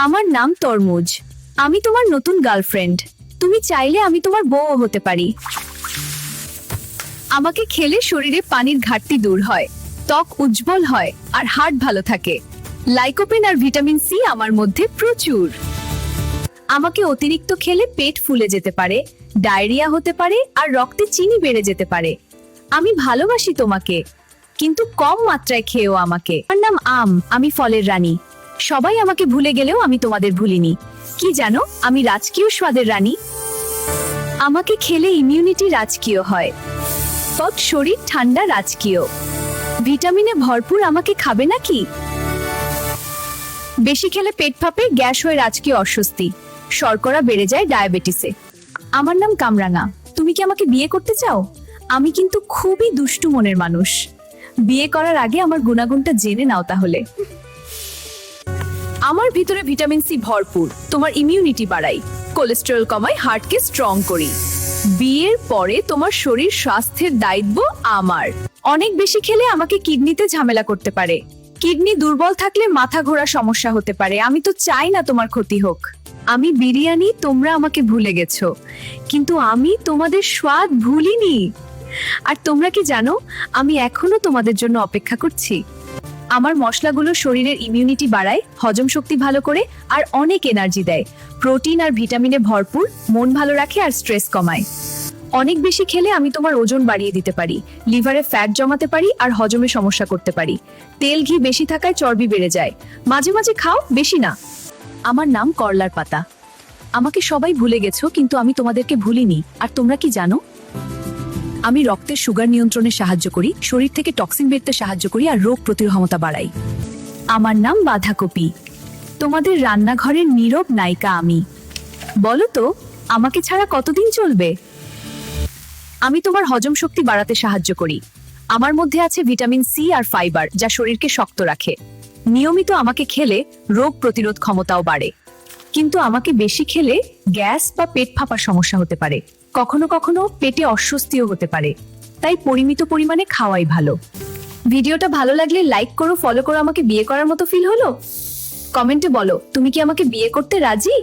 আমার নাম তরমুজ। আমি তোমার নতুন গার্লফ্রেন্ড। তুমি চাইলে আমি তোমার বউও হতে পারি। আমাকে খেলে শরীরে পানির ঘাটতি দূর হয়, ত্বক উজ্জ্বল হয় আর হার্ট ভালো থাকে। লাইকোপেন আর ভিটামিন সি আমার মধ্যে প্রচুর। আমাকে অতিরিক্ত খেলে পেট ফুলে যেতে পারে, ডায়রিয়া হতে পারে আর রক্তে চিনি বেড়ে যেতে পারে। আমি ভালোবাসি তোমাকে, কিন্তু কম মাত্রায় খেয়েও আমাকে। আমার নাম আম, আমি ফলের রানী। সবাই আমাকে ভুলে গেলেও আমি তোমাদের ভুলিনি। কি জানো, আমি রাজকীয় স্বাদের রানী। আমাকে খেলে ইমিউনিটি রাজকীয় হয়, ত্বক শরীর ঠান্ডা রাজকীয়। ভিটামিনে ভরপুর, আমাকে খাবে নাকি? বেশি খেলে পেট ফাঁপে, গ্যাস হয়ে রাজকীয় অস্বস্তি, শর্করা বেড়ে যায় ডায়াবেটিসে। আমার নাম কামরাঙা। তুমি কি আমাকে বিয়ে করতে চাও? আমি কিন্তু খুবই দুষ্টু মনের মানুষ। বিয়ে করার আগে আমার গুণাগুণটা জেনে নাও তাহলে। আমার ভিতরে ভিটামিন সি ভরপুর, তোমার ইমিউনিটি বাড়াই, কোলেস্টেরল কমাই, হার্টকে স্ট্রং করি। বিয়ের পরে তোমার শরীর স্বাস্থ্যের দায়িত্ব আমার। অনেক বেশি খেলে আমাকে কিডনিতে ঝামেলা করতে পারে। কিডনি দুর্বল থাকলে মাথা ঘোরা সমস্যা হতে পারে। আমি তো চাই না তোমার ক্ষতি হোক। আমি বিরিয়ানি, তোমরা আমাকে ভুলে গেছো, কিন্তু আমি তোমাদের স্বাদ ভুলিনি। আর তোমরা কি জানো, আমি এখনো তোমাদের জন্য অপেক্ষা করছি। আমার মশলাগুলো শরীরের ইমিউনিটি বাড়ায়, হজম শক্তি ভালো করে আর অনেক এনার্জি দেয়। প্রোটিন আর ভিটামিনে ভরপুর, মন ভালো রাখে আর স্ট্রেস কমায়। অনেক বেশি খেলে আমি তোমার ওজন বাড়িয়ে দিতে পারি, লিভারে ফ্যাট জমাতে পারি আর হজমে সমস্যা করতে পারি। তেল ঘি বেশি থাকায় চর্বি বেড়ে যায়। মাঝে মাঝে খাও, বেশি না। আমার নাম করলার পাতা। আমাকে সবাই ভুলে গেছো, কিন্তু আমি তোমাদেরকে ভুলিনি। আর তোমরা কি জানো, আমি রক্তের সুগার নিয়ন্ত্রণে সাহায্য করি, শরীর থেকে টক্সিন বেরতে সাহায্য করি আর রোগ প্রতিরোধ বাড়াই। আমার নাম বাঁধাকপি। তোমাদের রান্নাঘরের নীরব নায়িকা আমি। বলো তো, আমাকে ছাড়া কতদিন চলবে? আমি তোমার হজম শক্তি বাড়াতে সাহায্য করি। আমার মধ্যে আছে ভিটামিন সি আর ফাইবার, যা শরীরকে শক্ত রাখে। নিয়মিত আমাকে খেলে রোগ প্রতিরোধ ক্ষমতাও বাড়ে। কিন্তু আমাকে বেশি খেলে গ্যাস বা পেট ফাঁপার সমস্যা হতে পারে। কখনো কখনো পেটে অস্বস্তিও হতে পারে। তাই পরিমিত পরিমাণে খাওয়াই ভালো। ভিডিওটা ভালো লাগলে লাইক করো, ফলো করো। আমাকে বিয়ে করার মতো ফিল হলো? কমেন্টে বলো, তুমি কি আমাকে বিয়ে করতে রাজি?